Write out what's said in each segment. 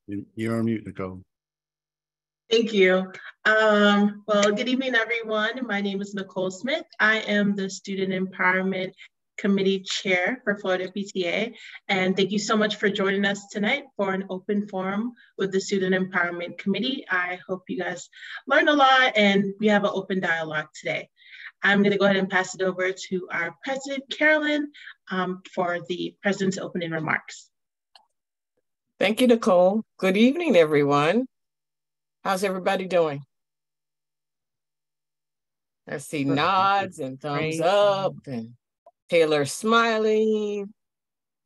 You're on mute, Nicole. Thank you. Well, good evening, everyone. My name is Nicole Smith. I am the Student Empowerment Committee Chair for Florida PTA. And thank you so much for joining us tonight for an open forum with the Student Empowerment Committee. I hope you guys learned a lot and we have an open dialogue today. I'm going to go ahead and pass it over to our President, Carolyn, for the President's opening remarks. Thank you, Nicole. Good evening, everyone. How's everybody doing? I see nods and thumbs up, and Taylor smiling,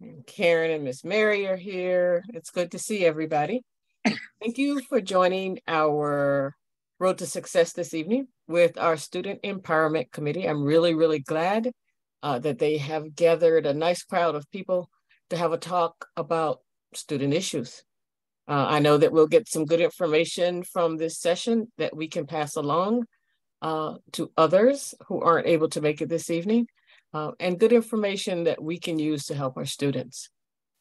and Karen and Miss Mary are here. It's good to see everybody. Thank you for joining our Road to Success this evening with our Student Empowerment Committee. I'm really glad that they have gathered a nice crowd of people to have a talk about student issues. I know that we'll get some good information from this session that we can pass along to others who aren't able to make it this evening, and good information that we can use to help our students.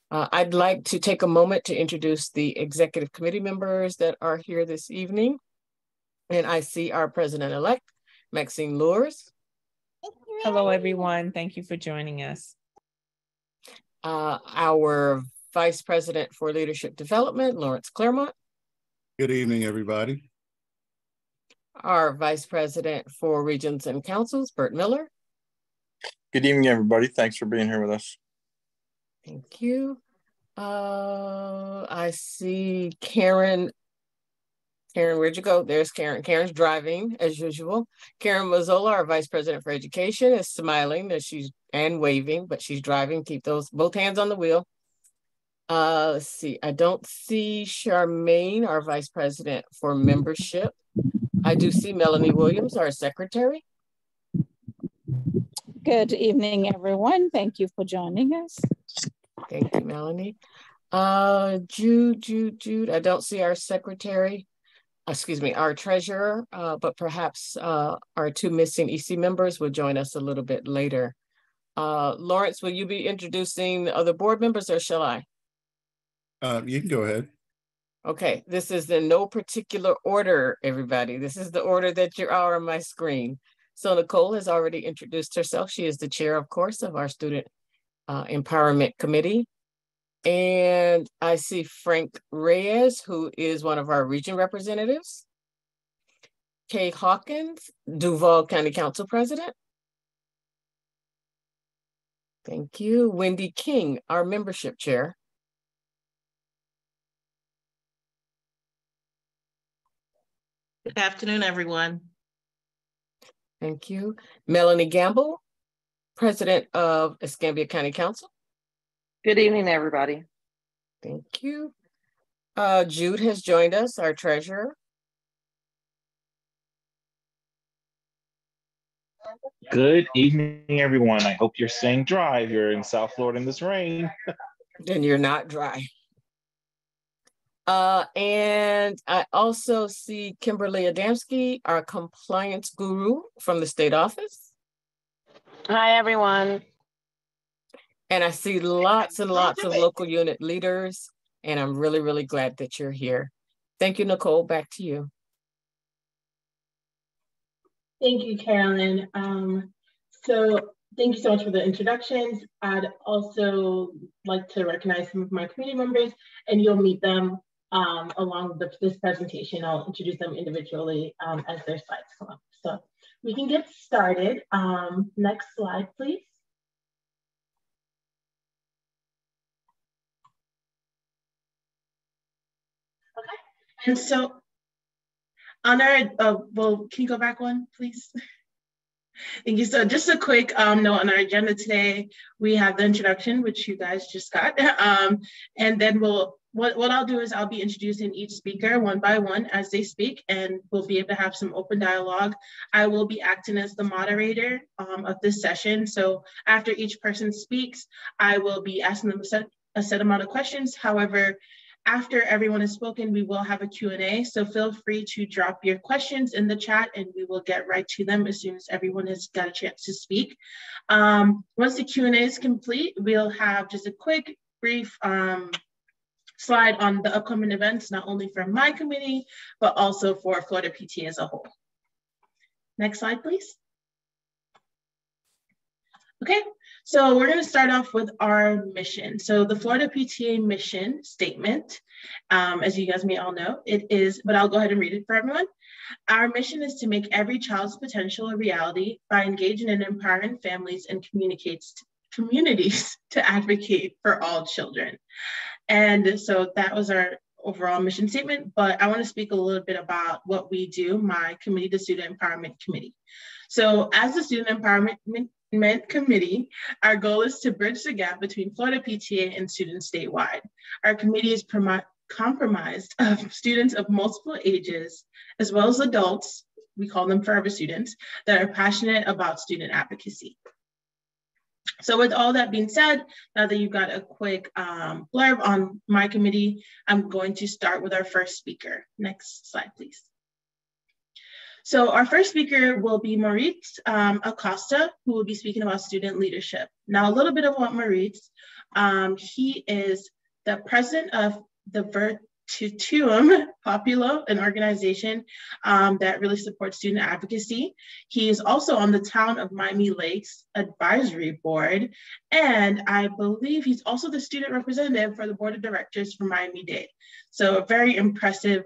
I'd like to take a moment to introduce the executive committee members that are here this evening. And I see our president-elect, Maxine Luers. Hello, everyone. Thank you for joining us. Our Vice President for Leadership Development, Lawrence Claremont. Good evening, everybody. Our Vice President for Regions and Councils, Bert Miller. Good evening, everybody. Thanks for being here with us. Thank you. I see Karen. Karen, where'd you go? There's Karen. Karen's driving as usual. Karen Mazzola, our Vice President for Education, is smiling as and waving, but she's driving. Keep both hands on the wheel. Let's see. I don't see Charmaine, our Vice President for Membership. I do see Melanie Williams, our Secretary. Good evening, everyone. Thank you for joining us. Thank you, Melanie. Jude. I don't see our Secretary. Excuse me, our Treasurer, but perhaps our two missing EC members will join us a little bit later. Lawrence, will you be introducing the other board members or shall I? You can go ahead. Okay, this is in no particular order, everybody. This is the order that you are on my screen. So Nicole has already introduced herself. She is the chair, of course, of our Student Empowerment Committee. And I see Frank Reyes, who is one of our region representatives. Kay Hawkins, Duval County Council President. Thank you. Wendy King, our membership chair. Good afternoon, everyone. Thank you. Melanie Gamble, President of Escambia County Council. Good evening, everybody. Thank you. Jude has joined us, our treasurer. Good evening, everyone. I hope you're staying dry. You're in South Florida in this rain. And you're not dry. And I also see Kimberly Adamski, our compliance guru from the state office. Hi, everyone. And I see lots and lots of local unit leaders, and I'm really glad that you're here. Thank you, Nicole. Back to you. Thank you, Carolyn. So thank you so much for the introductions. I'd also like to recognize some of my community members, and you'll meet them along with this presentation. I'll introduce them individually as their slides come up. So we can get started. Next slide, please. Okay, and so on our, well, can you go back one, please? Thank you. So just a quick note on our agenda today, we have the introduction, which you guys just got. And then what I'll do is I'll be introducing each speaker one by one as they speak, and we'll be able to have some open dialogue. I will be acting as the moderator of this session. So after each person speaks, I will be asking them a set amount of questions. However, after everyone has spoken, we will have a Q&A. So feel free to drop your questions in the chat and we will get right to them as soon as everyone has got a chance to speak. Once the Q&A is complete, we'll have just a quick, brief slide on the upcoming events, not only for my committee, but also for Florida PTA as a whole. Next slide, please. Okay, so we're going to start off with our mission. So the Florida PTA mission statement, as you guys may all know, it is, but I'll go ahead and read it for everyone. Our mission is to make every child's potential a reality by engaging and empowering families and communities to advocate for all children. And so that was our overall mission statement, but I want to speak a little bit about what we do, my committee, the Student Empowerment Committee. So as the Student Empowerment Committee, our goal is to bridge the gap between Florida PTA and students statewide. Our committee is comprised of students of multiple ages, as well as adults, we call them forever students, that are passionate about student advocacy. So with all that being said, now that you've got a quick blurb on my committee, I'm going to start with our first speaker. Next slide, please. So our first speaker will be Maurice Acosta, who will be speaking about student leadership. Now, a little bit about Maurice. He is the president of the Virtutum Populo, an organization that really supports student advocacy. He is also on the Town of Miami Lakes Advisory Board, and I believe he's also the student representative for the Board of Directors for Miami-Dade. So a very impressive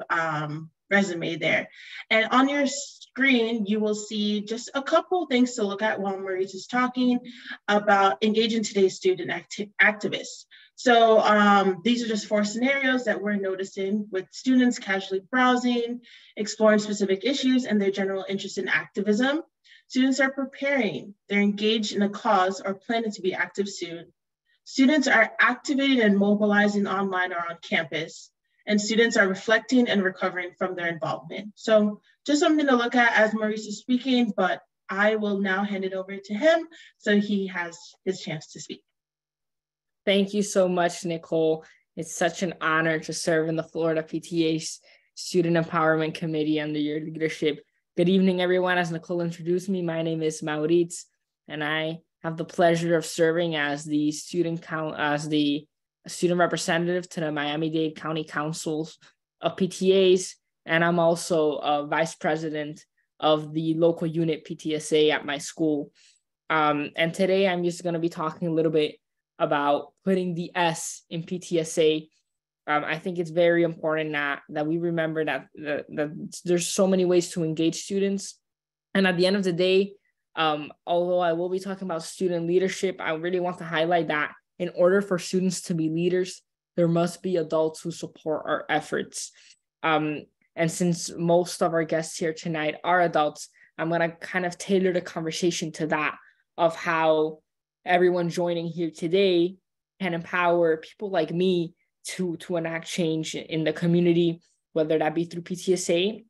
resume there. And on your screen, you will see just a couple things to look at while Maurice is talking about engaging today's student activists. So these are just 4 scenarios that we're noticing with students casually browsing, exploring specific issues, and their general interest in activism. Students are preparing, they're engaged in a cause or planning to be active soon. Students are activating and mobilizing online or on campus, and students are reflecting and recovering from their involvement. So just something to look at as Maurice is speaking, but I will now hand it over to him so he has his chance to speak. Thank you so much, Nicole. It's such an honor to serve in the Florida PTA's Student Empowerment Committee under your leadership. Good evening, everyone. As Nicole introduced me, my name is Maurice, and I have the pleasure of serving as the student representative to the Miami-Dade County Councils of PTAs, and I'm also a vice president of the local unit PTSA at my school. And today I'm just going to be talking a little bit about putting the S in PTSA. I think it's very important that we remember that there's so many ways to engage students. And at the end of the day, although I will be talking about student leadership, I really want to highlight that in order for students to be leaders, there must be adults who support our efforts. And since most of our guests here tonight are adults, I'm going to kind of tailor the conversation to that, of how everyone joining here today can empower people like me to enact change in the community, whether that be through PTSA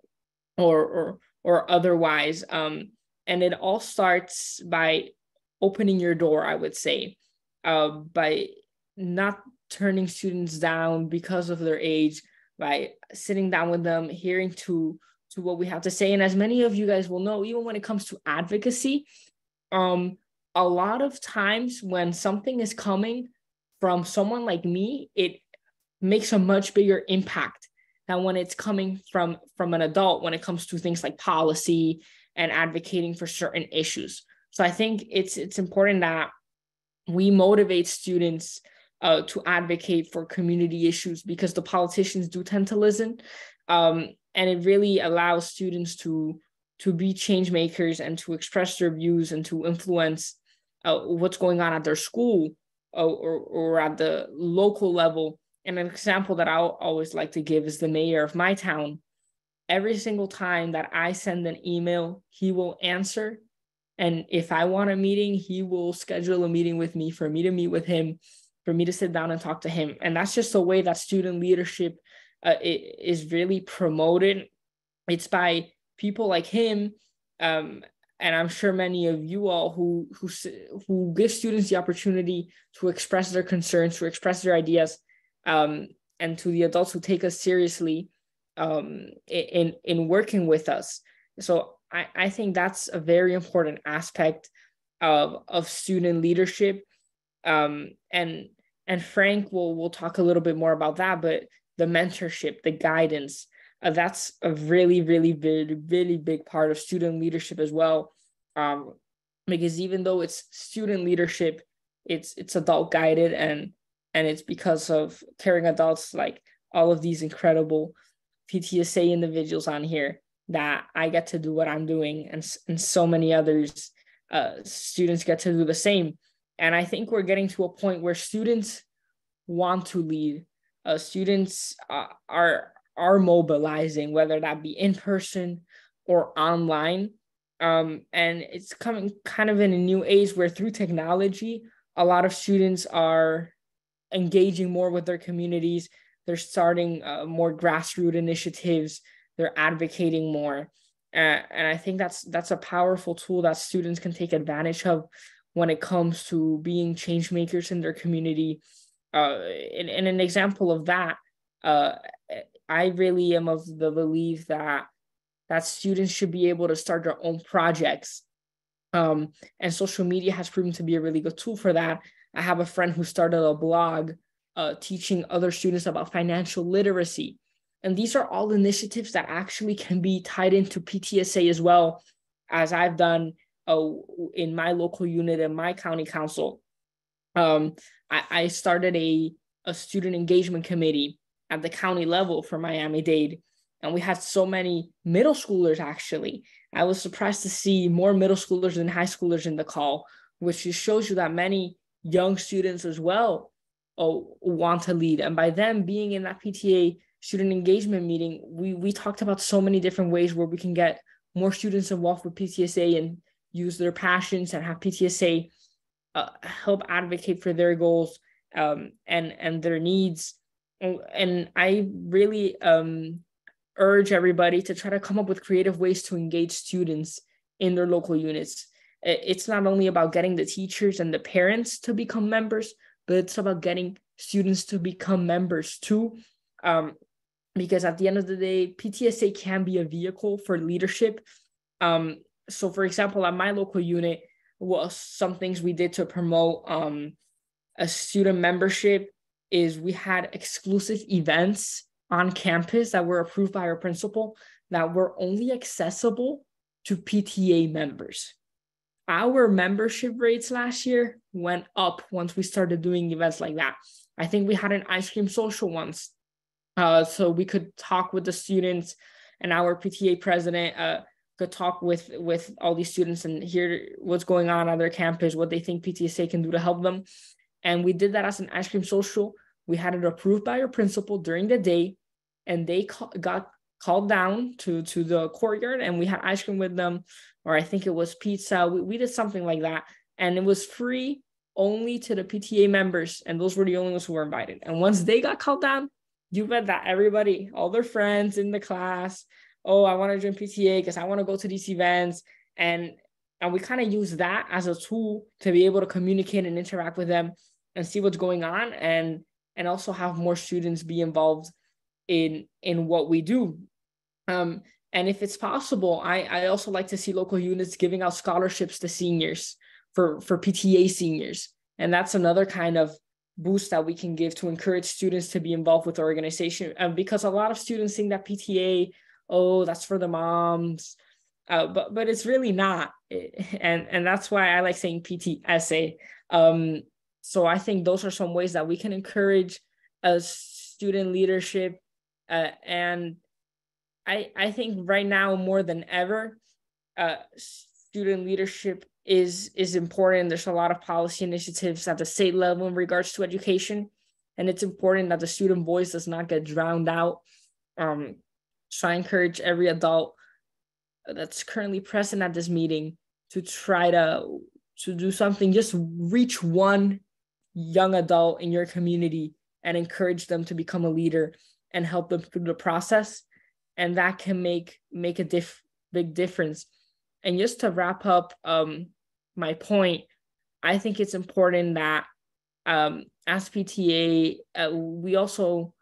or otherwise. And it all starts by opening your door, I would say, by not turning students down because of their age, by sitting down with them, hearing to what we have to say. And as many of you guys will know, even when it comes to advocacy, a lot of times when something is coming from someone like me, it makes a much bigger impact than when it's coming from an adult when it comes to things like policy and advocating for certain issues. So I think it's important that we motivate students to advocate for community issues, because the politicians do tend to listen. And it really allows students to be change makers and to express their views and to influence what's going on at their school or at the local level. And an example that I always like to give is the mayor of my town. Every single time that I send an email, he will answer. And if I want a meeting, he will schedule a meeting with me for me to meet with him, for me to sit down and talk to him. And that's just the way that student leadership is really promoted. It's by people like him, and I'm sure many of you all who give students the opportunity to express their concerns, to express their ideas, and to the adults who take us seriously in working with us. So I think that's a very important aspect of student leadership. And Frank will talk a little bit more about that, but the mentorship, the guidance, that's a really, really, really, really big part of student leadership as well. Because even though it's student leadership, it's adult guided, and it's because of caring adults like all of these incredible PTSA individuals on here that I get to do what I'm doing, and so many others students get to do the same. And I think we're getting to a point where students want to lead. Students are mobilizing, whether that be in person or online. And it's coming kind of in a new age where through technology, a lot of students are engaging more with their communities. They're starting more grassroots initiatives. They're advocating more. And I think that's a powerful tool that students can take advantage of when it comes to being change makers in their community. And an example of that, I really am of the belief that students should be able to start their own projects. And social media has proven to be a really good tool for that. I have a friend who started a blog teaching other students about financial literacy. And these are all initiatives that actually can be tied into PTSA as well, as I've done in my local unit and my county council. I started a student engagement committee at the county level for Miami-Dade. And we had so many middle schoolers, actually. I was surprised to see more middle schoolers than high schoolers in the call, which just shows you that many young students as well want to lead. And by them being in that PTA student engagement meeting, we talked about so many different ways where we can get more students involved with PTSA and use their passions and have PTSA help advocate for their goals and their needs. And I really urge everybody to try to come up with creative ways to engage students in their local units. It's not only about getting the teachers and the parents to become members, but it's about getting students to become members too. Because at the end of the day, PTSA can be a vehicle for leadership. So for example, at my local unit, some things we did to promote a student membership is we had exclusive events on campus that were approved by our principal that were only accessible to PTA members. Our membership rates last year went up once we started doing events like that. I think we had an ice cream social once. So we could talk with the students, and our PTA president could talk with all these students and hear what's going on their campus, what they think PTSA can do to help them. And we did that as an ice cream social. We had it approved by our principal during the day, and they got called down to the courtyard, and we had ice cream with them, or I think it was pizza. We did something like that, and it was free only to the PTA members, and those were the only ones who were invited. And once they got called down, you bet that everybody, all their friends in the class, oh, I want to join PTA because I want to go to these events. And we kind of use that as a tool to be able to communicate and interact with them and see what's going on, and also have more students be involved in what we do. And if it's possible, I also like to see local units giving out scholarships to seniors for PTA seniors. And that's another kind of boost that we can give to encourage students to be involved with the organization. Because a lot of students think that PTA, oh, that's for the moms, but it's really not. And that's why I like saying PTSA. So I think those are some ways that we can encourage student leadership. And I think right now more than ever, student leadership is important. There's a lot of policy initiatives at the state level in regards to education, and it's important that the student voice does not get drowned out. So I encourage every adult that's currently present at this meeting to try to do something. Just reach one young adult in your community and encourage them to become a leader and help them through the process. And that can make a big difference. And just to wrap up my point, I think it's important that as PTA, we also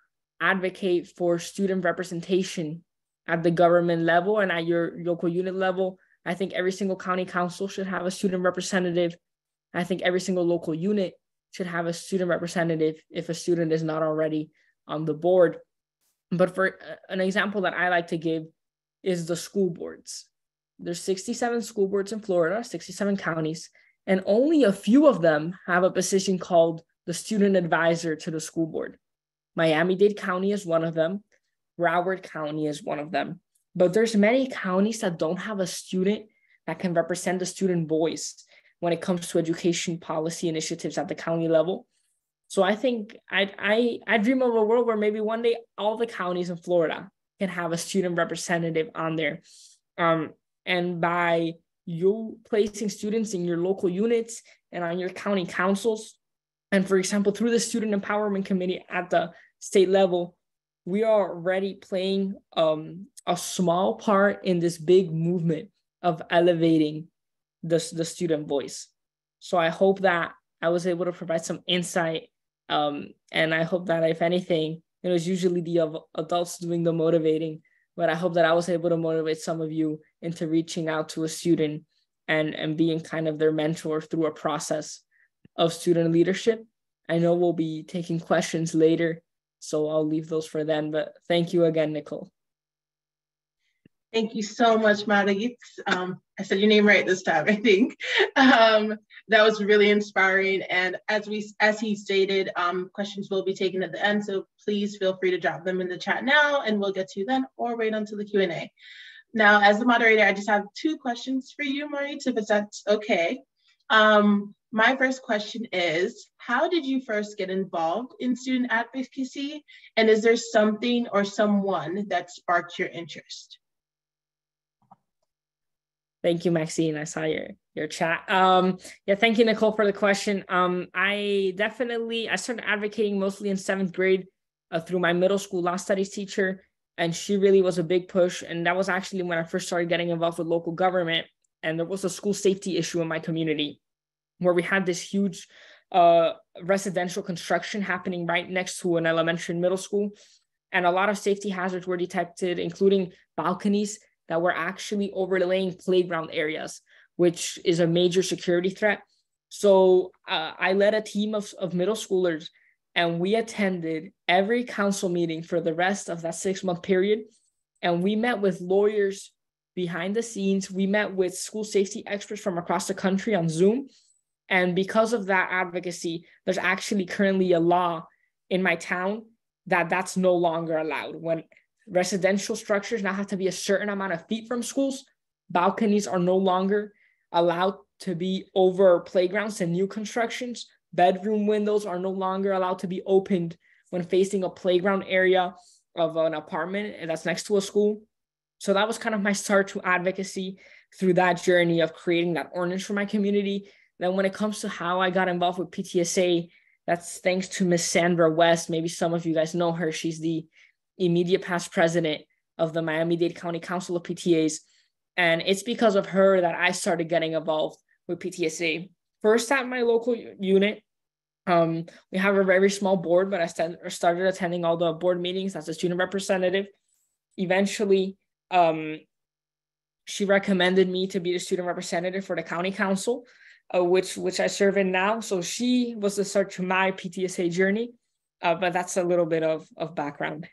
advocate for student representation at the government level and at your local unit level. I think every single county council should have a student representative. I think every single local unit should have a student representative if a student is not already on the board. But for an example that I like to give is the school boards. There's 67 school boards in Florida, 67 counties, and only a few of them have a position called the student advisor to the school board. Miami-Dade County is one of them. Broward County is one of them. But there's many counties that don't have a student that can represent the student voice when it comes to education policy initiatives at the county level. So I think I dream of a world where maybe one day all the counties in Florida can have a student representative on there. And by you placing students in your local units and on your county councils, and for example, through the Student Empowerment Committee at the state level, we are already playing a small part in this big movement of elevating the student voice. So I hope that I was able to provide some insight. And I hope that if anything, it was usually the adults doing the motivating, but I hope that I was able to motivate some of you into reaching out to a student and being kind of their mentor through a process of student leadership. I know we'll be taking questions later, so I'll leave those for then, but thank you again, Nicole. Thank you so much, Maddy. I said your name right this time, I think. That was really inspiring. And as he stated, questions will be taken at the end. So please feel free to drop them in the chat now and we'll get to you then, or wait until the Q&A. Now, as the moderator, I just have 2 questions for you, Maurice, if that's okay. My first question is, how did you first get involved in student advocacy? And is there something or someone that sparked your interest? Thank you, Maxine. I saw your chat. Yeah, thank you, Nicole, for the question. I started advocating mostly in 7th grade through my middle school law studies teacher, and she really was a big push. And that was actually when I first started getting involved with local government. And there was a school safety issue in my community where we had this huge residential construction happening right next to an elementary and middle school. And a lot of safety hazards were detected, including balconies that were actually overlaying playground areas, which is a major security threat. So I led a team of middle schoolers, and we attended every council meeting for the rest of that 6-month period. And we met with lawyers behind the scenes. We met with school safety experts from across the country on Zoom. And because of that advocacy, there's actually currently a law in my town that's no longer allowed. When residential structures now have to be a certain amount of feet from schools, balconies are no longer allowed to be over playgrounds and new constructions. Bedroom windows are no longer allowed to be opened when facing a playground area of an apartment and that's next to a school. So that was kind of my start to advocacy through that journey of creating that ordinance for my community. Then when it comes to how I got involved with PTSA, that's thanks to Miss Sandra West. Maybe some of you guys know her. She's the immediate past president of the Miami-Dade County Council of PTAs. And it's because of her that I started getting involved with PTSA. First at my local unit, we have a very small board, but I started attending all the board meetings as a student representative. Eventually, she recommended me to be the student representative for the county council, which I serve in now. So she was the start to my PTSA journey, but that's a little bit of background.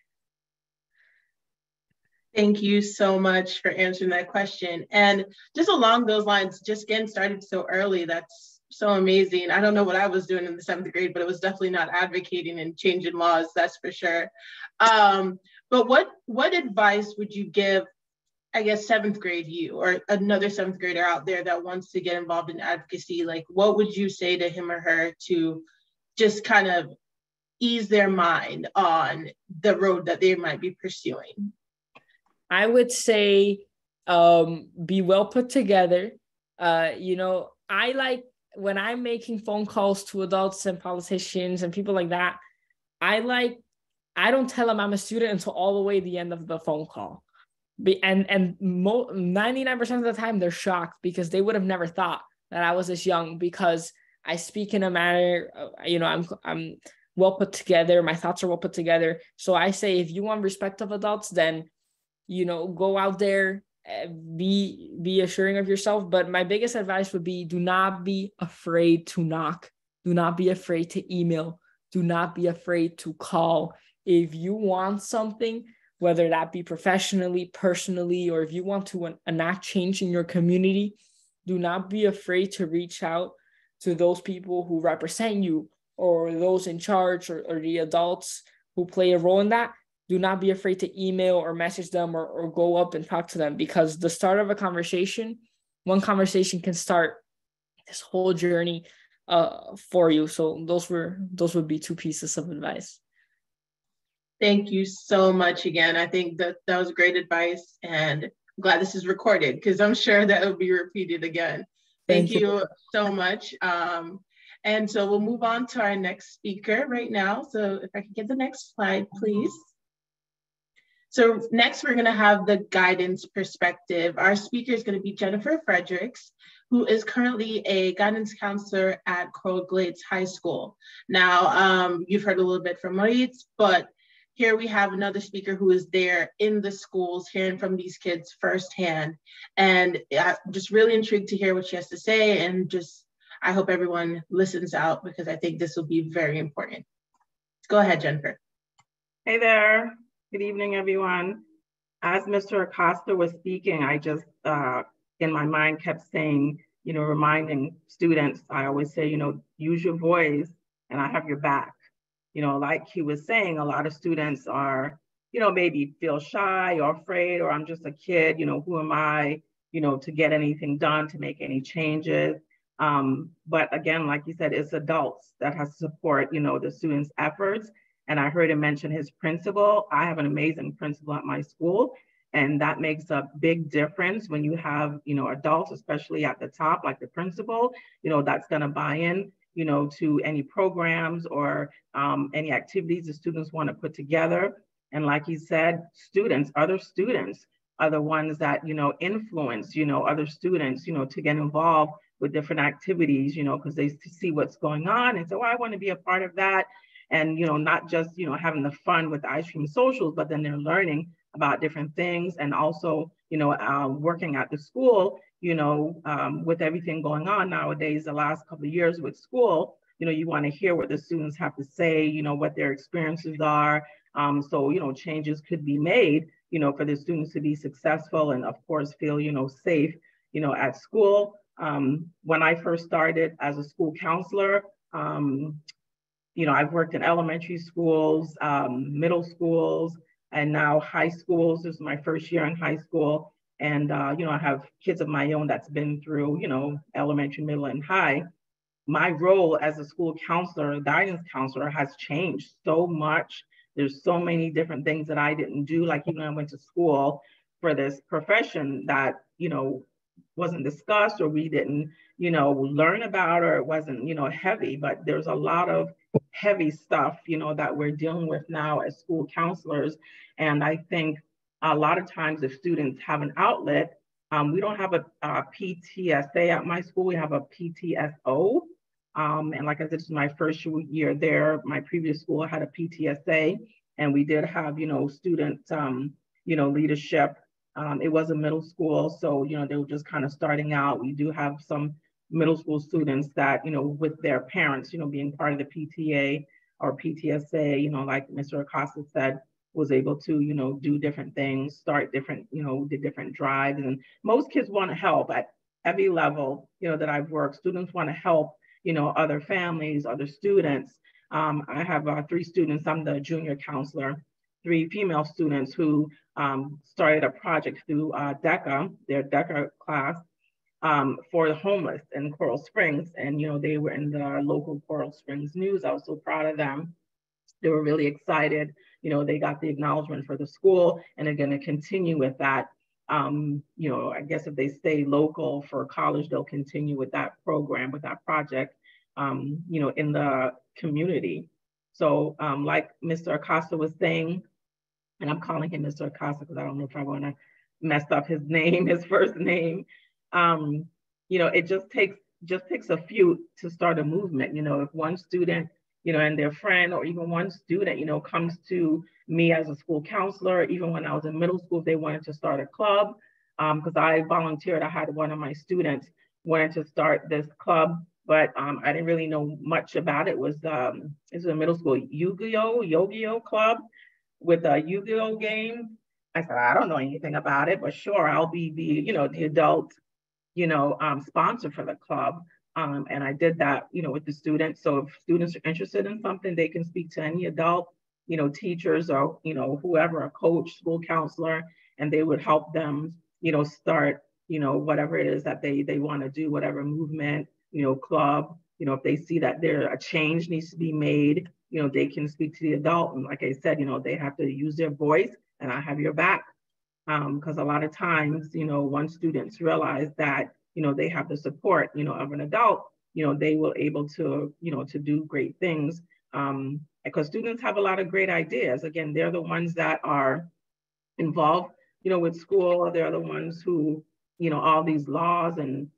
Thank you so much for answering that question. And just along those lines, just getting started so early, that's so amazing. I don't know what I was doing in the 7th grade, but it was definitely not advocating and changing laws, that's for sure. But what advice would you give, I guess, 7th grade you or another 7th grader out there that wants to get involved in advocacy? Like, what would you say to him or her to just kind of ease their mind on the road that they might be pursuing? I would say be well put together. I like when I'm making phone calls to adults and politicians and people like that, I don't tell them I'm a student until all the way the end of the phone call. And 99% of the time they're shocked because they would have never thought that I was this young, because I speak in a manner, I'm well put together. My thoughts are well put together. So I say, if you want respect of adults, then go out there, be assuring of yourself. But my biggest advice would be, do not be afraid to knock. Do not be afraid to email. Do not be afraid to call. If you want something, whether that be professionally, personally, or if you want to enact change in your community, do not be afraid to reach out to those people who represent you or those in charge or the adults who play a role in that. Do not be afraid to email or message them or go up and talk to them, because the start of a conversation, one conversation can start this whole journey for you. So those would be two pieces of advice. Thank you so much again. I think that was great advice, and I'm glad this is recorded because I'm sure that will be repeated again. Thank you so much. And so we'll move on to our next speaker right now. So if I could get the next slide, please. So next, we're going to have the guidance perspective. Our speaker is going to be Jennifer Fredericks, who is currently a guidance counselor at Coral Glades High School. Now, you've heard a little bit from Maurice, but here we have another speaker who is there in the schools, hearing from these kids firsthand. And I'm just really intrigued to hear what she has to say, and just, I hope everyone listens out because I think this will be very important. Go ahead, Jennifer. Hey there. Good evening, everyone. As Mr. Acosta was speaking, I just, in my mind, kept saying, reminding students, I always say, use your voice and I have your back. Like he was saying, a lot of students are, maybe feel shy or afraid, or I'm just a kid, who am I, to get anything done, to make any changes. But again, like you said, it's adults that has to support, the students' efforts. And I heard him mention his principal. I have an amazing principal at my school, and that makes a big difference when you have, adults, especially at the top, like the principal, that's gonna buy in, to any programs or any activities the students wanna put together. And like he said, other students are the ones that, influence, other students, to get involved with different activities, because they see what's going on and say, well, I wanna be a part of that. And, not just, having the fun with the ice cream socials, but then they're learning about different things. And also, working at the school, with everything going on nowadays, the last couple of years with school, you want to hear what the students have to say, what their experiences are. So, changes could be made, for the students to be successful and of course feel, safe, at school. When I first started as a school counselor, I've worked in elementary schools, middle schools, and now high schools. This is my first year in high school. And, I have kids of my own that's been through, elementary, middle, and high. My role as a school counselor, guidance counselor, has changed so much. There's so many different things that I didn't do. Like even when I went to school for this profession that, wasn't discussed, or we didn't, learn about, or it wasn't, heavy, but there's a lot of heavy stuff, that we're dealing with now as school counselors. And I think a lot of times if students have an outlet, we don't have a PTSA at my school, we have a PTSO. And like I said, this is my first year there. My previous school had a PTSA, and we did have, student, leadership. It was a middle school, so, they were just kind of starting out. We do have some middle school students that, with their parents, being part of the PTA or PTSA, like Mr. Acosta said, was able to, do different things, start different, did different drives. And most kids want to help at every level, that I've worked. Students want to help, other families, other students. I have 3 students. I'm the junior counselor, 3 female students who started a project through DECA, their DECA class, for the homeless in Coral Springs. And, they were in the local Coral Springs news. I was so proud of them. They were really excited. They got the acknowledgement for the school, and they're going to continue with that. I guess if they stay local for college, they'll continue with that program, with that project, in the community. So like Mr. Acosta was saying, and I'm calling him Mr. Acosta because I don't know if I want to mess up his name, his first name. It just takes a few to start a movement. If one student, and their friend, or even one student, comes to me as a school counselor, even when I was in middle school, they wanted to start a club, because I volunteered. I had one of my students wanted to start this club, but I didn't really know much about it. It was a middle school Yu-Gi-Oh club with a Yu-Gi-Oh game. I said, I don't know anything about it, but sure, I'll be the adult, sponsor for the club. And I did that, with the students. So if students are interested in something, they can speak to any adult, teachers or, whoever, a coach, school counselor, and they would help them, start, whatever it is that they want to do, whatever movement, club, if they see that a change needs to be made, they can speak to the adult. And like I said, they have to use their voice, and I have your back. Because a lot of times, once students realize that, they have the support, of an adult, they will able to, to do great things. Because students have a lot of great ideas. Again, they're the ones that are involved, with school. They're the ones who, all these laws and,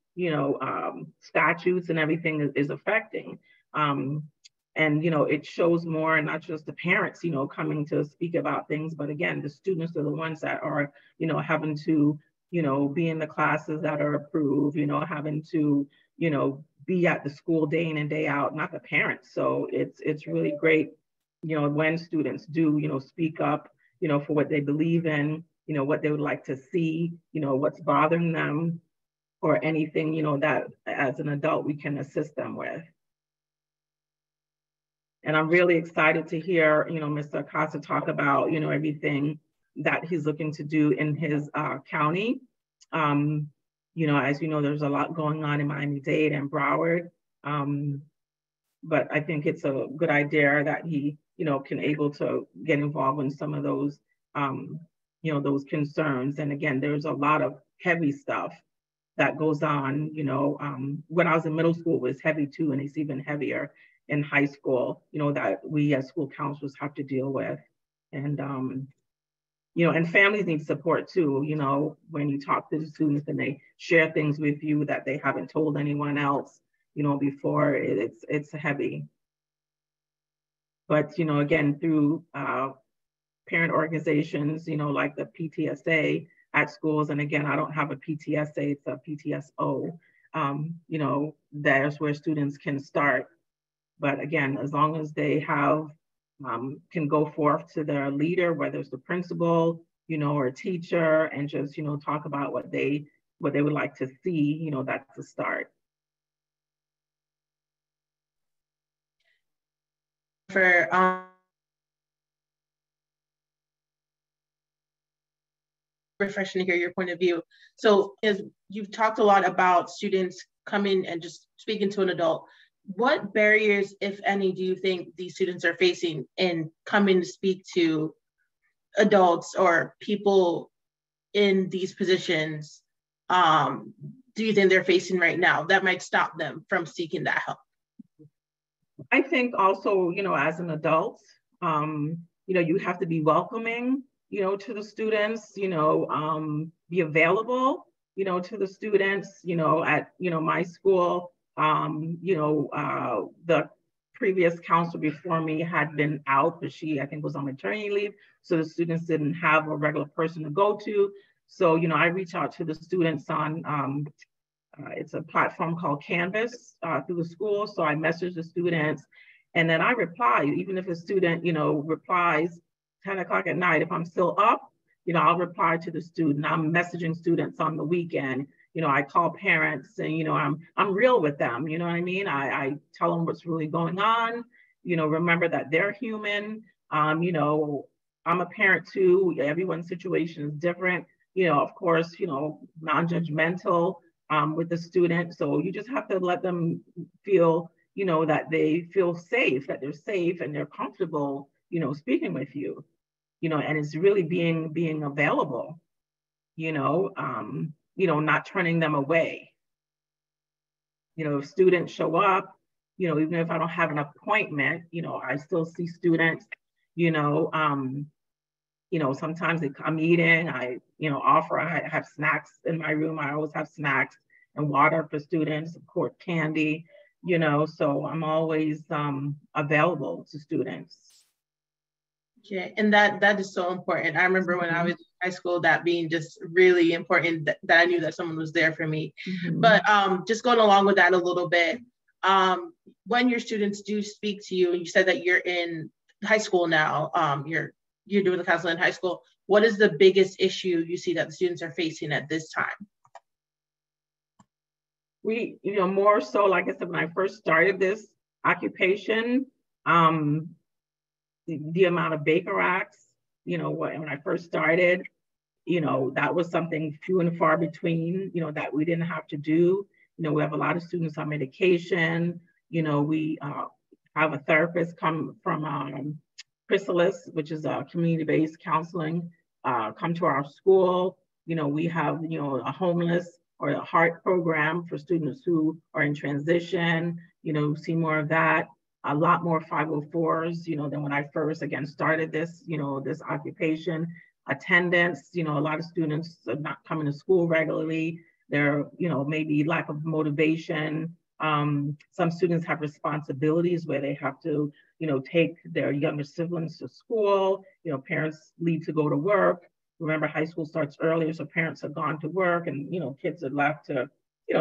statutes and everything is affecting. And, it shows more, not just the parents, coming to speak about things, but again, the students are the ones that are, having to, be in the classes that are approved, having to, be at the school day in and day out, not the parents. So it's really great, when students do, speak up, for what they believe in, what they would like to see, what's bothering them, or anything, that as an adult we can assist them with. And I'm really excited to hear, Mr. Acosta talk about, everything that he's looking to do in his county. As you know, there's a lot going on in Miami-Dade and Broward. But I think it's a good idea that he, can able to get involved in some of those, those concerns. And again, there's a lot of heavy stuff that goes on, when I was in middle school, it was heavy too, and it's even heavier in high school, that we as school counselors have to deal with. And, and families need support too, when you talk to the students and they share things with you that they haven't told anyone else, before, it's heavy. But, again, through parent organizations, like the PTSA at schools, and again, I don't have a PTSA, it's a PTSO, there's where students can start. But again, as long as they have, can go forth to their leader, whether it's the principal, or a teacher, and just, talk about what they would like to see, that's the start. For refreshing to hear your point of view. So as you've talked a lot about students coming and just speaking to an adult, what barriers, if any, do you think these students are facing in coming to speak to adults or people in these positions? Do you think they're facing right now that might stop them from seeking that help? I think also, as an adult, you have to be welcoming, to the students, be available, to the students, at, my school, the previous counselor before me had been out, but she, I think, was on maternity leave. So the students didn't have a regular person to go to. So, I reach out to the students on, it's a platform called Canvas through the school. So I message the students and then I reply, even if a student, replies 10 o'clock at night, if I'm still up, I'll reply to the student. I'm messaging students on the weekend. I call parents and, I'm real with them. You know what I mean? I tell them what's really going on. Remember that they're human. I'm a parent too. Everyone's situation is different. Of course, non-judgmental with the student. So you just have to let them feel, that they feel safe, that they're safe and they're comfortable, speaking with you, and it's really being available, not turning them away. If students show up, even if I don't have an appointment, I still see students, sometimes they come eating, I have snacks in my room. I always have snacks and water for students, of course, candy, so I'm always available to students. Okay, and that is so important. I remember when I was in high school, that being just really important, that I knew that someone was there for me. But just going along with that a little bit, when your students do speak to you, and you said that you're in high school now, you're doing the counseling in high school, what is the biggest issue you see that the students are facing at this time? We, more so, like I said, when I first started this occupation, the amount of Baker Acts, when I first started, that was something few and far between, that we didn't have to do. We have a lot of students on medication. We have a therapist come from Chrysalis, which is a community-based counseling, come to our school. We have, a homeless or a heart program for students who are in transition, see more of that. A lot more 504s, than when I first, again, started this, this occupation. Attendance, a lot of students are not coming to school regularly. There, maybe lack of motivation. Some students have responsibilities where they have to, take their younger siblings to school. Parents leave to go to work. Remember, high school starts earlier, so parents have gone to work and, kids are left to,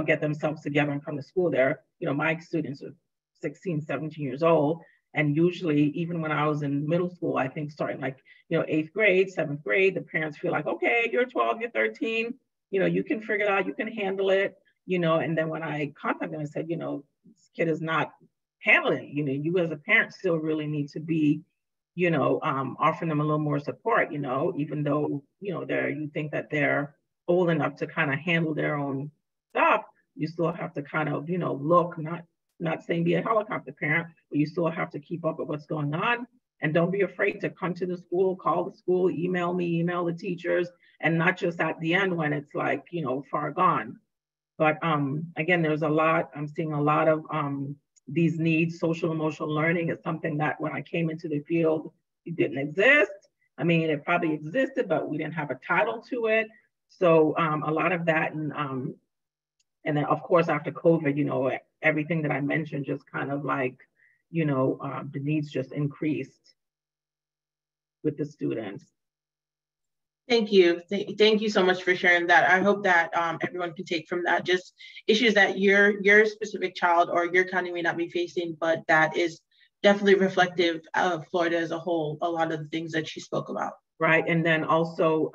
get themselves together and come to school there. My students are 16, 17 years old. And usually, even when I was in middle school, I think starting like, 8th grade, 7th grade, the parents feel like, okay, you're 12, you're 13, you can figure it out, you can handle it, and then when I contacted them and said, this kid is not handling it, you as a parent still really need to be, offering them a little more support, even though, you think that they're old enough to kind of handle their own stuff, you still have to kind of, look, not saying be a helicopter parent, but you still have to keep up with what's going on. And don't be afraid to come to the school, call the school, email me, email the teachers, and not just at the end when it's like, far gone. But again, there's a lot, I'm seeing a lot of these needs. Social emotional learning is something that when I came into the field, it didn't exist. I mean, it probably existed, but we didn't have a title to it. So a lot of that, and then of course, after COVID, everything that I mentioned just kind of like, the needs just increased with the students. Thank you. Thank you so much for sharing that. I hope that everyone can take from that just issues that your specific child or your county may not be facing, but that is definitely reflective of Florida as a whole, a lot of the things that you spoke about. Right, and then also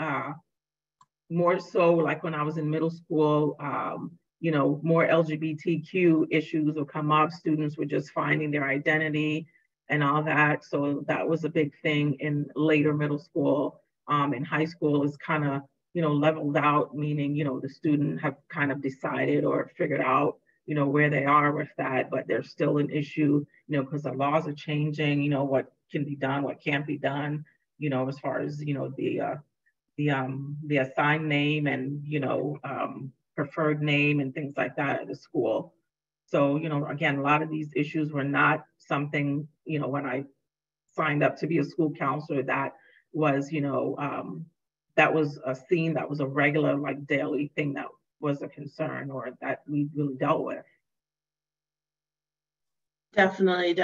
more so like when I was in middle school, more LGBTQ issues will come up. Students were just finding their identity and all that. So that was a big thing in later middle school. In high school is kind of, leveled out, meaning, the student have kind of decided or figured out, where they are with that, but there's still an issue, because the laws are changing, what can be done, what can't be done, as far as, the assigned name and, preferred name and things like that at the school. So, again, a lot of these issues were not something, when I signed up to be a school counselor, that was, that was a scene, that was a regular, like daily thing that was a concern or that we really dealt with. Definitely.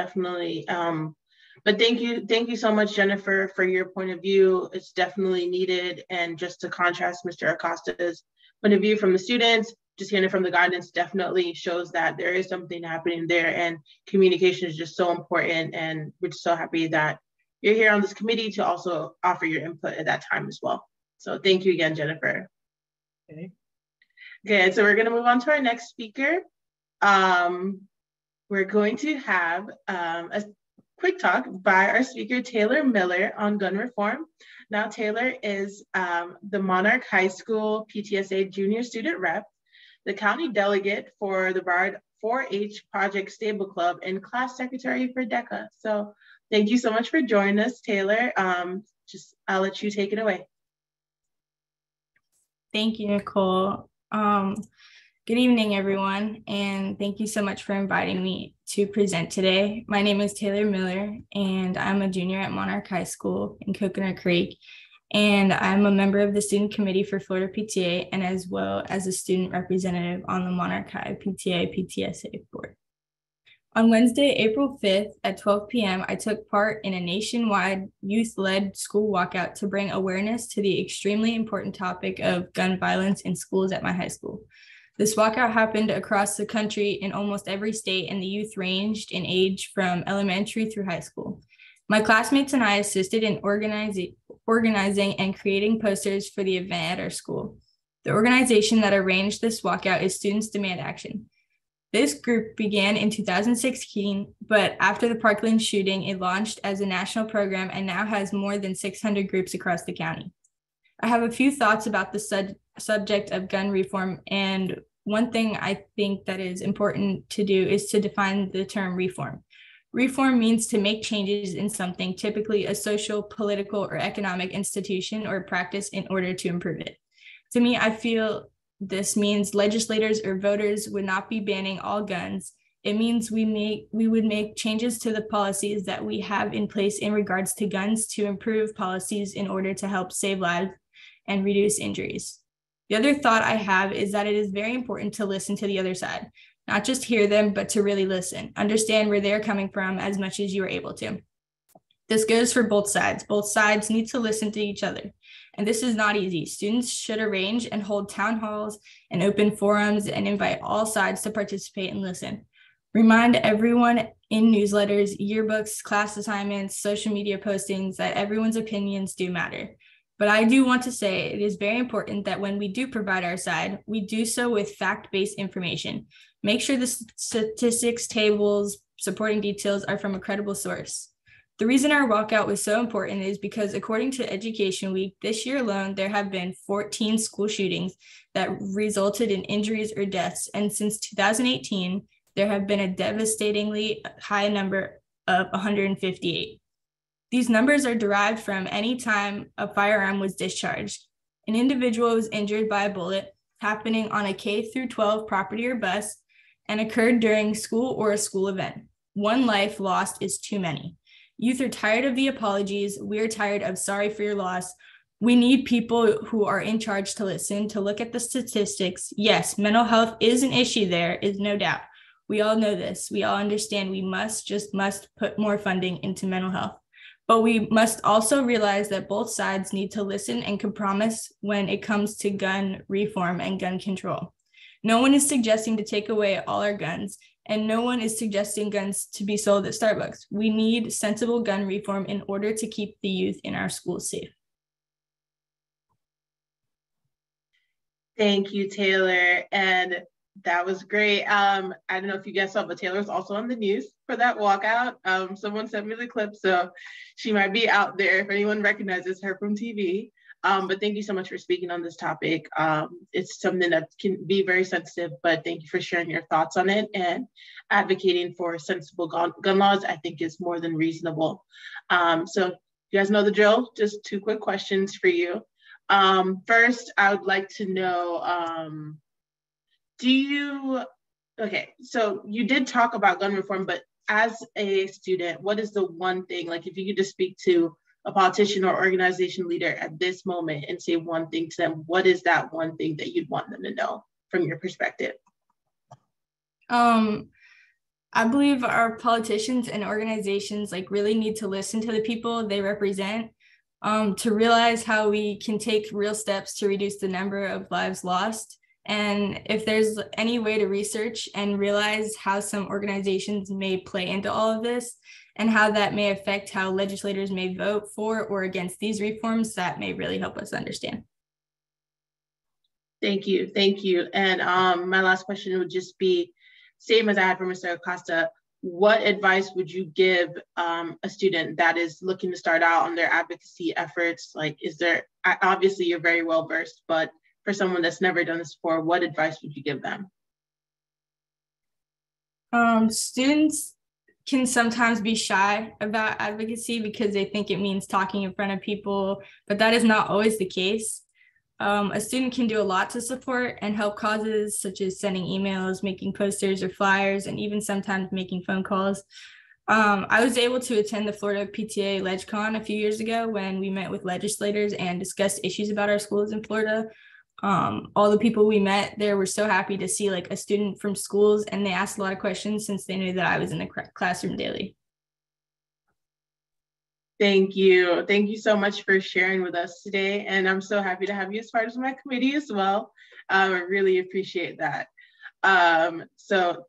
But thank you so much, Jennifer, for your point of view. It's definitely needed. And just to contrast Mr. Acosta's point of view from the students, just hearing it from the guidance definitely shows that there is something happening there, and communication is just so important. And we're just so happy that you're here on this committee to also offer your input at that time as well. So thank you again, Jennifer. Okay, so we're gonna move on to our next speaker. We're going to have a quick talk by our speaker, Taylor Miller, on gun reform. Now, Taylor is the Monarch High School PTSA Junior Student Rep, the county delegate for the Broward 4-H Project Stable Club, and class secretary for DECA. So thank you so much for joining us, Taylor. I'll let you take it away. Thank you, Nicole. Good evening, everyone, and thank you so much for inviting me to present today. My name is Taylor Miller, and I'm a junior at Monarch High School in Coconut Creek, and I'm a member of the student committee for Florida PTA, and as well as a student representative on the Monarch High PTA PTSA board. On Wednesday, April 5th at 12 p.m., I took part in a nationwide youth-led school walkout to bring awareness to the extremely important topic of gun violence in schools at my high school. This walkout happened across the country in almost every state, and the youth ranged in age from elementary through high school. My classmates and I assisted in organizing and creating posters for the event at our school. The organization that arranged this walkout is Students Demand Action. This group began in 2016, but after the Parkland shooting, it launched as a national program and now has more than 600 groups across the county. I have a few thoughts about the subject of gun reform, and one thing I think that is important to do is to define the term reform. Reform means to make changes in something, typically a social, political, or economic institution or practice in order to improve it. To me, I feel this means legislators or voters would not be banning all guns. It means we would make changes to the policies that we have in place in regards to guns to improve policies in order to help save lives and reduce injuries. The other thought I have is that it is very important to listen to the other side, not just hear them, but to really listen, understand where they're coming from as much as you are able to. This goes for both sides. Both sides need to listen to each other. And this is not easy. Students should arrange and hold town halls and open forums and invite all sides to participate and listen. Remind everyone in newsletters, yearbooks, class assignments, social media postings that everyone's opinions do matter. But I do want to say it is very important that when we do provide our side, we do so with fact-based information. Make sure the statistics, tables, supporting details are from a credible source. The reason our walkout was so important is because according to Education Week, this year alone, there have been 14 school shootings that resulted in injuries or deaths. And since 2018, there have been a devastatingly high number of 158. These numbers are derived from any time a firearm was discharged. An individual was injured by a bullet happening on a K-12 property or bus and occurred during school or a school event. One life lost is too many. Youth are tired of the apologies. We are tired of sorry for your loss. We need people who are in charge to listen, to look at the statistics. Yes, mental health is an issue, there is no doubt. We all know this. We all understand we must put more funding into mental health. But we must also realize that both sides need to listen and compromise when it comes to gun reform and gun control. No one is suggesting to take away all our guns, and no one is suggesting guns to be sold at Starbucks. We need sensible gun reform in order to keep the youth in our schools safe. Thank you, Taylor. And that was great. I don't know if you guys saw, but Taylor's also on the news for that walkout. Someone sent me the clip, so she might be out there if anyone recognizes her from TV. But thank you so much for speaking on this topic. It's something that can be very sensitive, but thank you for sharing your thoughts on it, and advocating for sensible gun laws, I think, is more than reasonable. So you guys know the drill, just 2 quick questions for you. First, I would like to know, okay, so you did talk about gun reform, but as a student, what is the one thing, like if you could just speak to a politician or organization leader at this moment and say one thing to them, what is that one thing that you'd want them to know from your perspective? I believe our politicians and organizations really need to listen to the people they represent, to realize how we can take real steps to reduce the number of lives lost. And if there's any way to research and realize how some organizations may play into all of this, and how that may affect how legislators may vote for or against these reforms, that may really help us understand. Thank you. Thank you. And my last question would just be, same as I had for Mr. Acosta, what advice would you give a student that is looking to start out on their advocacy efforts? Like, obviously you're very well versed, but for someone that's never done this before, what advice would you give them? Students can sometimes be shy about advocacy because they think it means talking in front of people, but that is not always the case. A student can do a lot to support and help causes such as sending emails, making posters or flyers, and even sometimes making phone calls. I was able to attend the Florida PTA LegCon a few years ago when we met with legislators and discussed issues about our schools in Florida. All the people we met there were so happy to see a student from schools, and they asked a lot of questions since they knew that I was in the classroom daily. Thank you. Thank you so much for sharing with us today. And I'm so happy to have you as part of my committee as well. I really appreciate that. So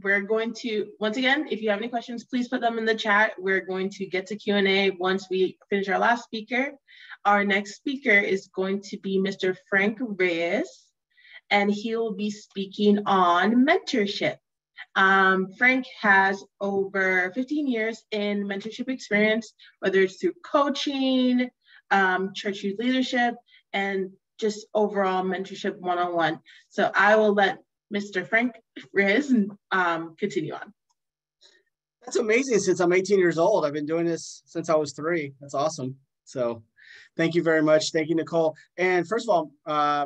we're going to, once again, if you have any questions, please put them in the chat. We're going to get to Q&A once we finish our last speaker. Our next speaker is going to be Mr. Frank Reyes, and he will be speaking on mentorship. Frank has over 15 years in mentorship experience, whether it's through coaching, church youth leadership, and just overall mentorship one-on-one. So I will let Mr. Frank Reyes continue on. That's amazing. Since I'm 18 years old, I've been doing this since I was 3. That's awesome. So thank you very much. Thank you, Nicole. And first of all,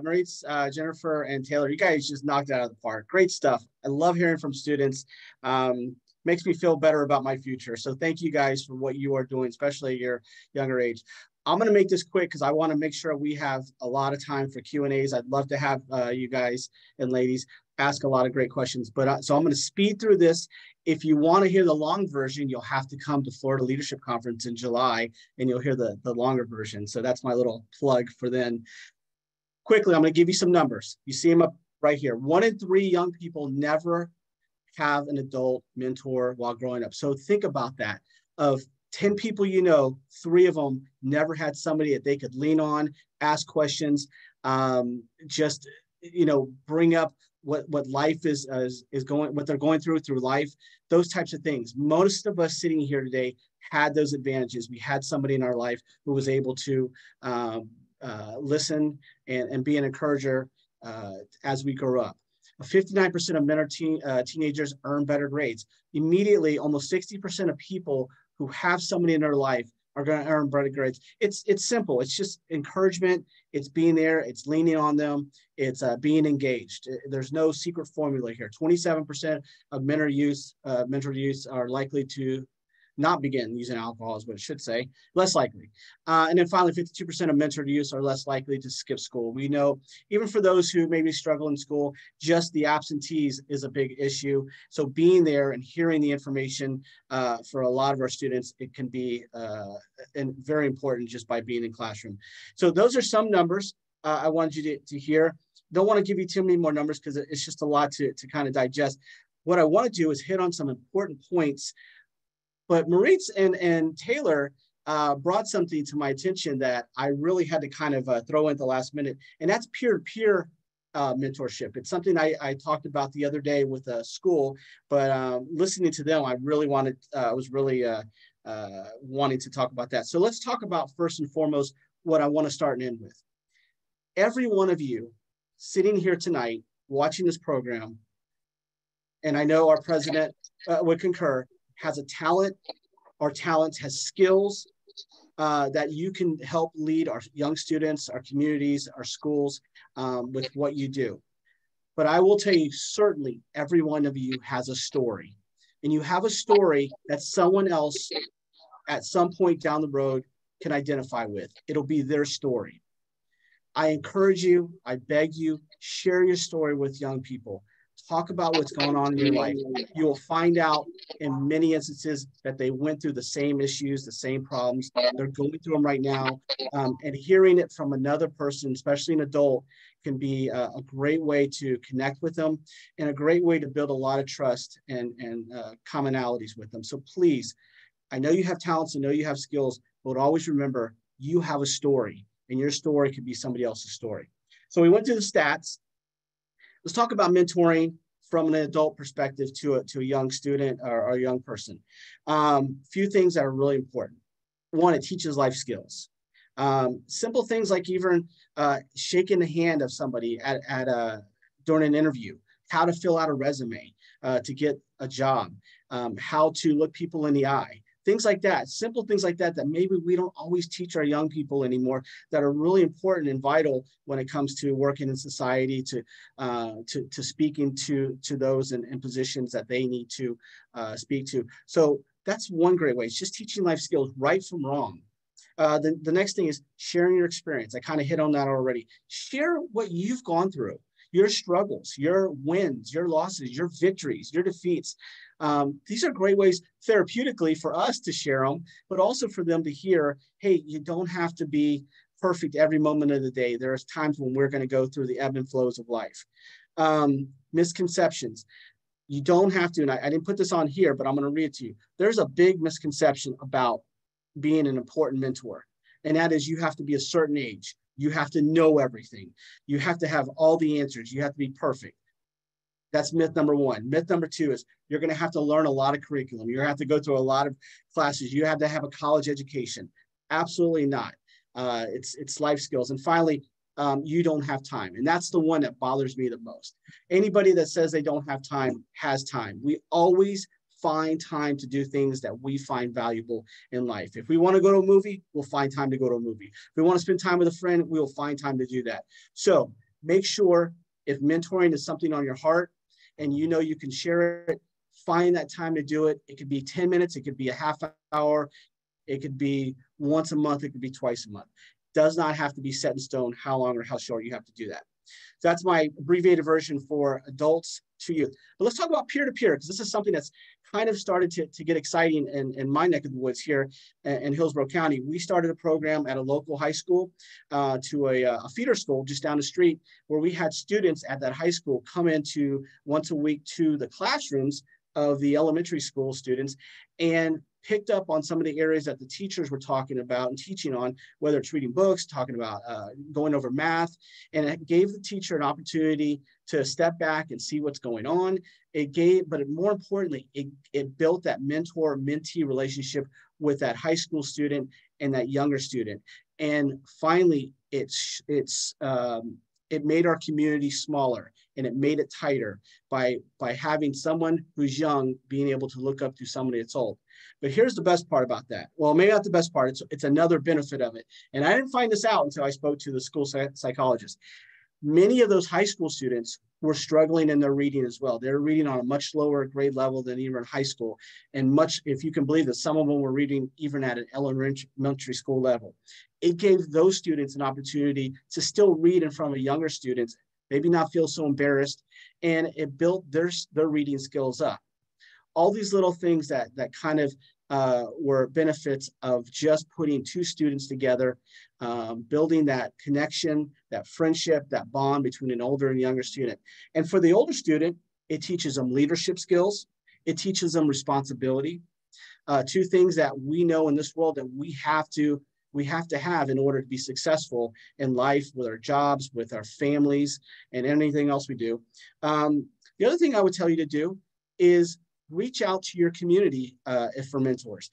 Maurice, Jennifer, and Taylor, you guys just knocked it out of the park. Great stuff. I love hearing from students. Makes me feel better about my future. So thank you guys for what you are doing, especially at your younger age. I'm going to make this quick because I want to make sure we have a lot of time for Q&As. I'd love to have you guys and ladies ask a lot of great questions. But so I'm going to speed through this. If you want to hear the long version, you'll have to come to Florida Leadership Conference in July, and you'll hear the longer version. So that's my little plug for then. Quickly, I'm going to give you some numbers. You see them up right here. 1 in 3 young people never have an adult mentor while growing up. So think about that. Of 10 people you know, 3 of them never had somebody that they could lean on, ask questions, just, you know, bring up what life is going, what they're going through life, those types of things. Most of us sitting here today had those advantages. We had somebody in our life who was able to listen and be an encourager as we grow up. 59% of men or teenagers earn better grades. Immediately, almost 60% of people who have somebody in their life are going to earn better grades. It's simple. It's just encouragement. It's being there. It's leaning on them. It's being engaged. There's no secret formula here. 27% of mentor youth are likely to not begin using alcohol, is what it should say, less likely. And then finally, 52% of mentored youth are less likely to skip school. We know even for those who maybe struggle in school, just the absentees is a big issue. So being there and hearing the information for a lot of our students, it can be very important just by being in classroom. So those are some numbers I wanted you to hear. Don't want to give you too many more numbers because it's just a lot to kind of digest. What I want to do is hit on some important points. But Maurice and Taylor brought something to my attention that I really had to kind of throw in at the last minute, and that's peer-to-peer mentorship. It's something I talked about the other day with a school, but listening to them, I really wanted, wanting to talk about that. So let's talk about first and foremost what I want to start and end with. Every one of you sitting here tonight, watching this program, and I know our president would concur, has a talent or talents, has skills that you can help lead our young students, our communities, our schools with what you do. But I will tell you, certainly every one of you has a story, and you have a story that someone else at some point down the road can identify with. It'll be their story. I encourage you, I beg you, share your story with young people. Talk about what's going on in your life. You will find out in many instances that they went through the same issues, the same problems. They're going through them right now. And hearing it from another person, especially an adult, can be a great way to connect with them and a great way to build a lot of trust and commonalities with them. So please, I know you have talents, I know you have skills, but always remember you have a story, and your story could be somebody else's story. So we went through the stats. Let's talk about mentoring from an adult perspective to a young student or a young person. Few things that are really important. One, it teaches life skills. Simple things like even shaking the hand of somebody during an interview, how to fill out a resume to get a job, how to look people in the eye. Things like that, simple things like that, that maybe we don't always teach our young people anymore, that are really important and vital when it comes to working in society, to speaking to those in positions that they need to speak to. So that's one great way. It's just teaching life skills, right from wrong. The next thing is sharing your experience. I kind of hit on that already. Share what you've gone through, your struggles, your wins, your losses, your victories, your defeats. These are great ways therapeutically for us to share them, but also for them to hear, hey, you don't have to be perfect every moment of the day. There's times when we're going to go through the ebb and flows of life. Misconceptions. You don't have to, and I didn't put this on here, but I'm going to read it to you. There's a big misconception about being an important mentor, and that is you have to be a certain age. You have to know everything. You have to have all the answers. You have to be perfect. That's myth number one. Myth number two is you're going to have to learn a lot of curriculum. You're going to have to go through a lot of classes. You have to have a college education. Absolutely not. It's life skills. And finally, you don't have time. And that's the one that bothers me the most. Anybody that says they don't have time has time. We always find time to do things that we find valuable in life. If we want to go to a movie, we'll find time to go to a movie. If we want to spend time with a friend, we'll find time to do that. So make sure if mentoring is something on your heart and you know you can share it, find that time to do it. It could be 10 minutes, it could be a half hour, it could be once a month, it could be twice a month. Does not have to be set in stone how long or how short you have to do that. So that's my abbreviated version for adults to youth. But let's talk about peer-to-peer, because this is something that's kind of started to get exciting in my neck of the woods here in Hillsborough County. We started a program at a local high school to a feeder school just down the street, where we had students at that high school come into once a week to the classrooms of the elementary school students and picked up on some of the areas that the teachers were talking about and teaching on, whether it's reading books, talking about going over math, and it gave the teacher an opportunity to step back and see what's going on. But more importantly, it built that mentor-mentee relationship with that high school student and that younger student. And finally, it made our community smaller, and it made it tighter by having someone who's young being able to look up to somebody that's old. But here's the best part about that. Well, maybe not the best part. It's another benefit of it. And I didn't find this out until I spoke to the school psychologist. Many of those high school students were struggling in their reading as well. They're reading on a much lower grade level than even in high school. And much, if you can believe that, some of them were reading even at an elementary school level. It gave those students an opportunity to still read in front of younger students, maybe not feel so embarrassed, and it built their reading skills up. All these little things that kind of were benefits of just putting two students together, building that connection, that friendship, that bond between an older and younger student. And for the older student, it teaches them leadership skills. It teaches them responsibility. Two things that we know in this world that we have to have in order to be successful in life, with our jobs, with our families, and anything else we do. The other thing I would tell you to do is reach out to your community for mentors.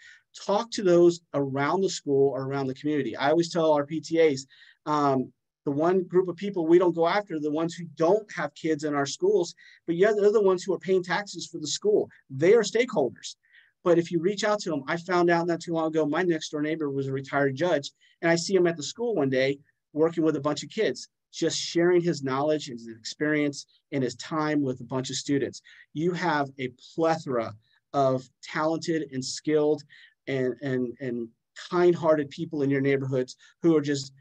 Talk to those around the school or around the community. I always tell our PTAs, the one group of people we don't go after are the ones who don't have kids in our schools, but yet they're the ones who are paying taxes for the school. They are stakeholders. But if you reach out to them, I found out not too long ago, my next door neighbor was a retired judge, and I see him at the school one day working with a bunch of kids, just sharing his knowledge and his experience and his time with a bunch of students. You have a plethora of talented and skilled and kind-hearted people in your neighborhoods who are just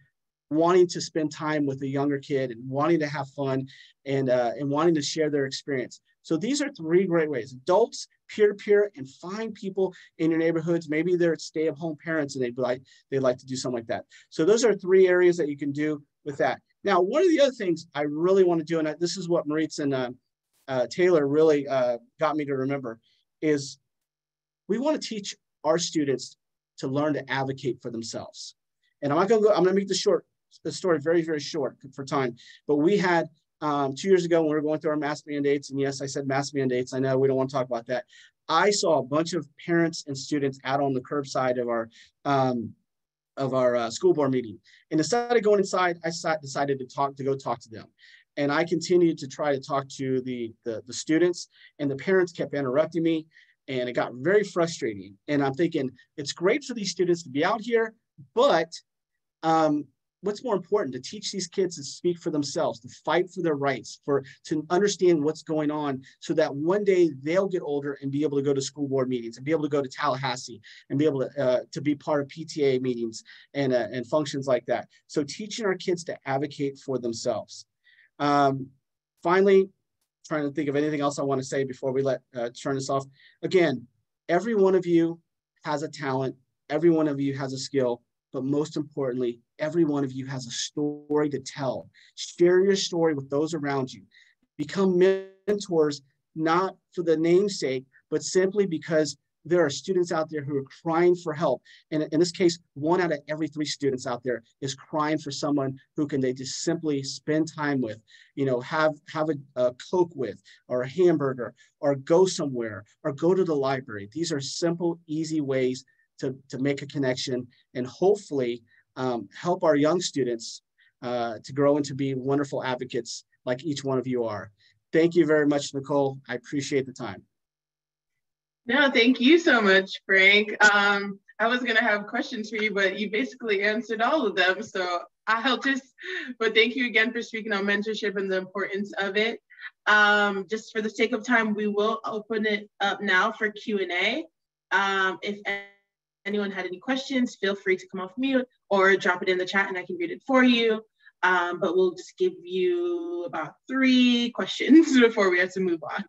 wanting to spend time with a younger kid and wanting to have fun and wanting to share their experience. So these are three great ways: adults, peer-to-peer, and find people in your neighborhoods. Maybe they're stay-at-home parents and they'd like to do something like that. So those are three areas that you can do with that. Now, one of the other things I really want to do, and this is what Maritz and Taylor really got me to remember, is we want to teach our students to learn to advocate for themselves. And I'm going to make the story very, very short for time. But we had 2 years ago when we were going through our mask mandates, and yes, I said mask mandates. I know we don't want to talk about that. I saw a bunch of parents and students out on the curbside of our school board meeting. And instead of going inside, I decided to go talk to them. And I continued to try to talk to the students, and the parents kept interrupting me, and it got very frustrating. And I'm thinking, it's great for these students to be out here, but what's more important, to teach these kids to speak for themselves, to fight for their rights, to understand what's going on, so that one day they'll get older and be able to go to school board meetings and be able to go to Tallahassee and be able to be part of PTA meetings and functions like that. So teaching our kids to advocate for themselves. Finally, trying to think of anything else I want to say before we turn this off. Again, every one of you has a talent. Every one of you has a skill. but most importantly, every one of you has a story to tell. Share your story with those around you. Become mentors, not for the namesake, but simply because there are students out there who are crying for help. And in this case, 1 out of every 3 students out there is crying for someone who can they just simply spend time with, you know, have a Coke with, or a hamburger, or go somewhere, or go to the library. These are simple, easy ways to make a connection and hopefully help our young students to grow and to be wonderful advocates like each one of you are. Thank you very much, Nicole. I appreciate the time. No, thank you so much, Frank. I was gonna have questions for you, but you basically answered all of them. So but thank you again for speaking on mentorship and the importance of it. Just for the sake of time, we will open it up now for Q&A. If anyone had any questions, feel free to come off mute or drop it in the chat and I can read it for you. But we'll just give you about 3 questions before we have to move on.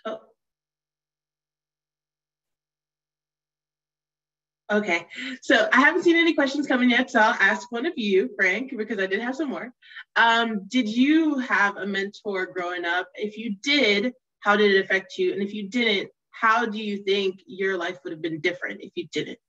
Oh. Okay, so I haven't seen any questions coming yet, so I'll ask one of you, Frank, because I did have some more. Did you have a mentor growing up? If you did, how did it affect you? And if you didn't, how do you think your life would have been different if you didn't?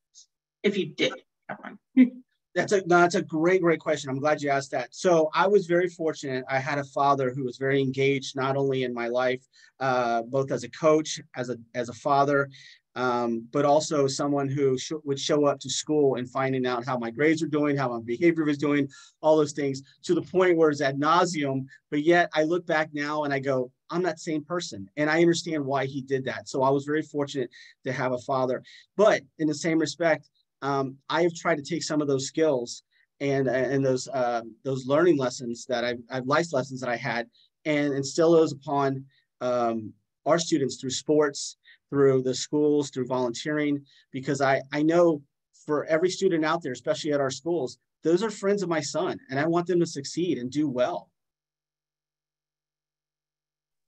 If you did, come on. That's a great question. I'm glad you asked that. So I was very fortunate. I had a father who was very engaged, not only in my life, both as a coach, as a father, but also someone who would show up to school and finding out how my grades were doing, how my behavior was doing, all those things, to the point where it's ad nauseum. But yet I look back now and I go, I'm that same person. And I understand why he did that. So I was very fortunate to have a father. But in the same respect, I have tried to take some of those skills and those learning lessons that I've life lessons that I had and instill those upon our students through sports, through the schools, through volunteering, because I know for every student out there, especially at our schools, those are friends of my son, and I want them to succeed and do well.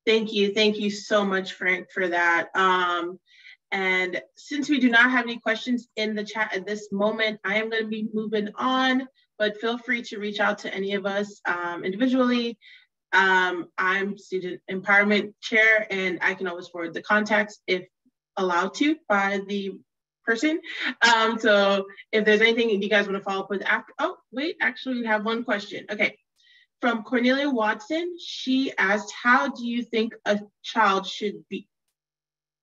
Thank you so much, Frank, for that. And since we do not have any questions in the chat at this moment, I am going to be moving on, but feel free to reach out to any of us individually. I'm Student Empowerment Chair, and I can always forward the contacts if allowed to by the person. So if there's anything you guys want to follow up with after, oh, wait, actually we have one question. Okay, from Cornelia Watson, she asked, how do you think a child should be?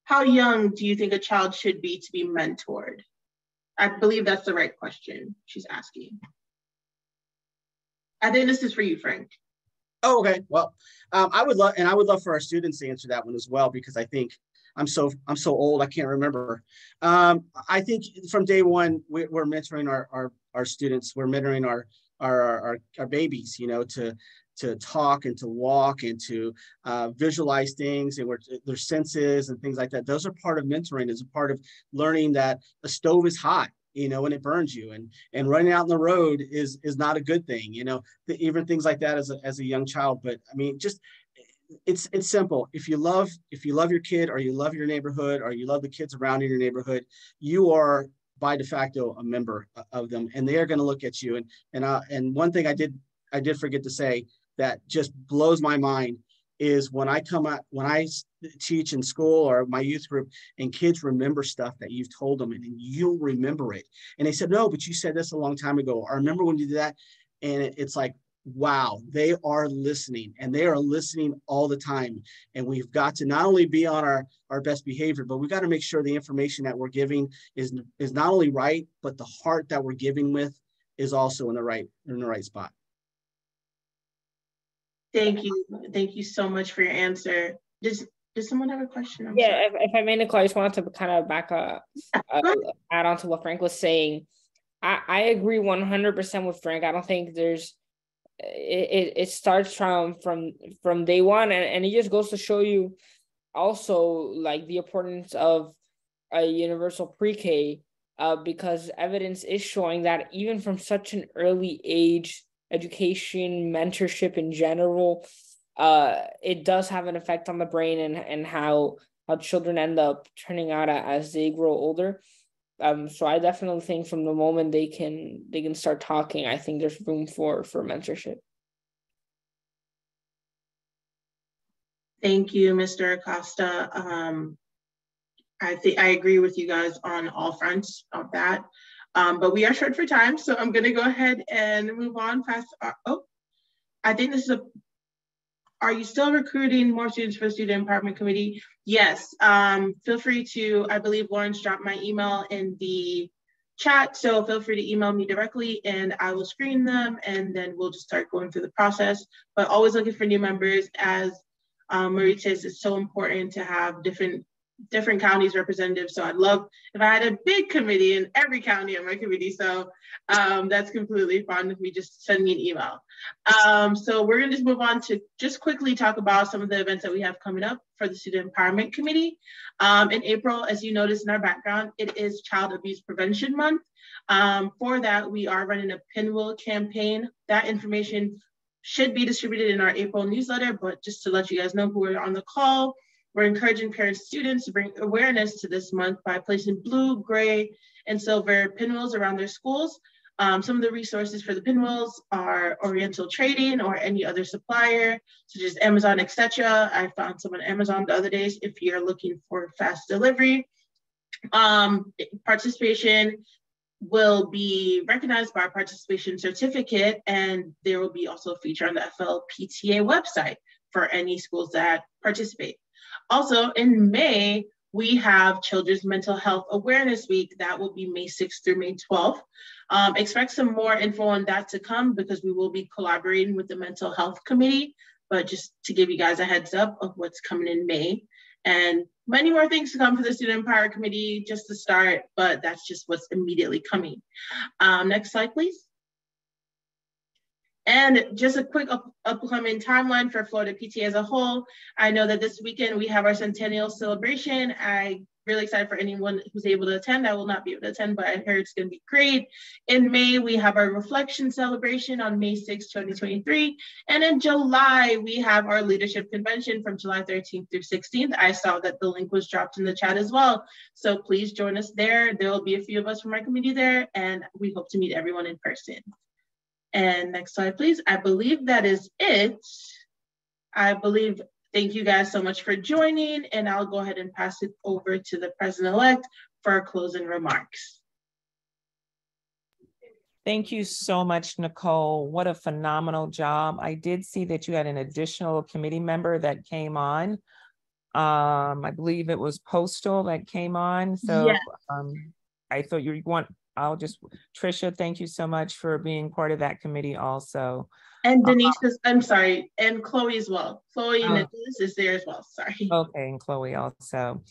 How young do you think a child should be to be mentored? I believe that's the right question she's asking. I think this is for you, Frank. Oh, okay. Well, I would love for our students to answer that one as well, because I think I'm so old I can't remember. I think from day one we're mentoring our students. We're mentoring our babies, you know, to talk and to walk and to visualize things and their senses and things like that. Those are part of mentoring, is a part of learning that a stove is hot, you know, and it burns you, and running out in the road is not a good thing, you know, even things like that as a young child. But I mean, just it's simple. If you love your kid, or you love your neighborhood, or you love the kids around in your neighborhood, you are by de facto a member of them, and they are going to look at you. And one thing I did forget to say that just blows my mind is when I teach in school or my youth group, and kids remember stuff that you've told them, and you'll remember it. And they said, no, but you said this a long time ago. I remember when you did that. And it's like, wow, they are listening, and they are listening all the time. And we've got to not only be on our best behavior, but we've got to make sure the information that we're giving is not only right, but the heart that we're giving with is also in the right spot. Thank you so much for your answer. Does someone have a question? If I may, Nicole, I just wanted to kind of back up, add on to what Frank was saying. I agree 100% with Frank. I don't think it starts from day one, and it just goes to show you also like the importance of a universal pre-K, because evidence is showing that even from such an early age, education, mentorship in general, it does have an effect on the brain and how children end up turning out as they grow older. So I definitely think from the moment they can start talking, I think there's room for mentorship. Thank you, Mr. Acosta. I think I agree with you guys on all fronts of that. But we are short for time, so I'm going to go ahead and move on past. I think this is are you still recruiting more students for the Student Empowerment Committee? Yes. Feel free to, I believe Lawrence dropped my email in the chat, so feel free to email me directly and I will screen them and then we'll just start going through the process. But always looking for new members, as Marie says, it's so important to have different counties representatives. So I'd love if I had a big committee in every county on my committee. So that's completely fine with me. Just send me an email. So we're gonna just move on to just quickly talk about some of the events that we have coming up for the Student Empowerment Committee. In April, as you notice in our background, it is Child Abuse Prevention Month. For that, we are running a Pinwheel campaign. That information should be distributed in our April newsletter, but just to let you guys know who are on the call, we're encouraging parents and students to bring awareness to this month by placing blue, gray, and silver pinwheels around their schools. Some of the resources for the pinwheels are Oriental Trading or any other supplier, such as Amazon, etc. I found some on Amazon the other days if you're looking for fast delivery. Participation will be recognized by a participation certificate, and there will be also a feature on the FLPTA website for any schools that participate. Also in May, we have Children's Mental Health Awareness Week. That will be May 6th through May 12th. Expect some more info on that to come because we will be collaborating with the Mental Health Committee, but just to give you guys a heads up of what's coming in May. And many more things to come for the Student Empowerment Committee, just to start, but that's just what's immediately coming. Next slide, please. And just a quick upcoming timeline for Florida PTA as a whole. I know that this weekend we have our centennial celebration. I'm really excited for anyone who's able to attend. I will not be able to attend, but I heard it's going to be great. In May, we have our reflection celebration on May 6, 2023. And in July, we have our leadership convention from July 13th through 16th. I saw that the link was dropped in the chat as well. So please join us there. There will be a few of us from our committee there, and we hope to meet everyone in person. And next slide, please. I believe that is it. Thank you guys so much for joining, and I'll go ahead and pass it over to the president-elect for our closing remarks. Thank you so much, Nicole. What a phenomenal job. I did see that you had an additional committee member that came on. I believe it was Postal that came on. So yes. I thought Trisha, thank you so much for being part of that committee also. And Denise and Chloe as well. Chloe and Nicholas is there as well, sorry. Okay, and Chloe also.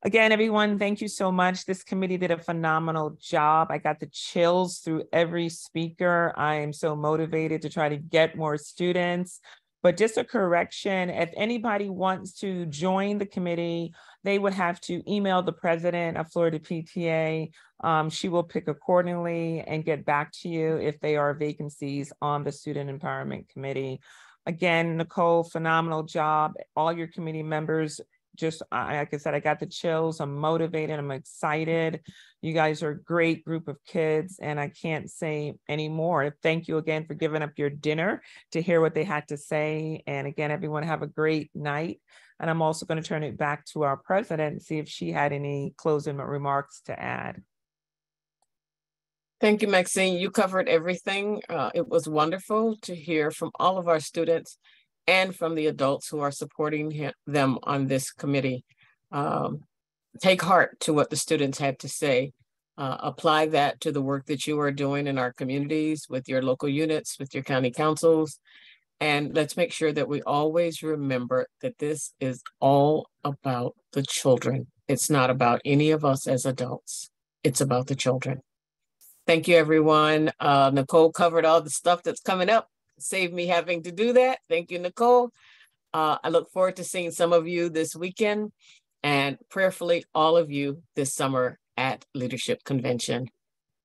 Again, everyone, thank you so much. This committee did a phenomenal job. I got the chills through every speaker. I am so motivated to try to get more students. But just a correction, if anybody wants to join the committee, they would have to email the president of Florida PTA. She will pick accordingly and get back to you if there are vacancies on the Student Empowerment Committee. Again, Nicole, phenomenal job. All your committee members, just like I said, I got the chills. I'm motivated. I'm excited. You guys are a great group of kids, and I can't say any more. Thank you again for giving up your dinner to hear what they had to say. And again, everyone have a great night. And I'm also going to turn it back to our president and see if she had any closing remarks to add. Thank you, Maxine. You covered everything. It was wonderful to hear from all of our students and from the adults who are supporting them on this committee. Take heart to what the students had to say. Apply that to the work that you are doing in our communities with your local units, with your county councils. And let's make sure that we always remember that this is all about the children. It's not about any of us as adults. It's about the children. Thank you, everyone. Nicole covered all the stuff that's coming up. Saved me having to do that. Thank you, Nicole. I look forward to seeing some of you this weekend. and prayerfully all of you this summer at Leadership Convention.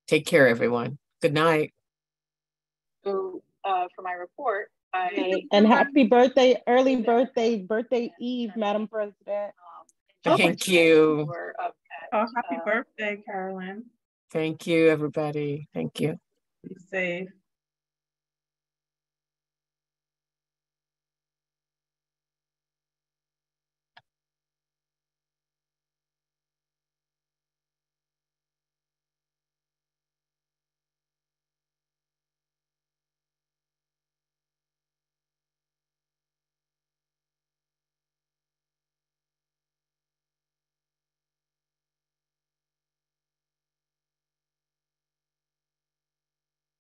Take care, everyone. Good night. So for my report, and happy birthday, early birthday Eve, Madam President. Thank you. Oh, happy birthday, Carolyn. Thank you, everybody. Thank you. Be safe.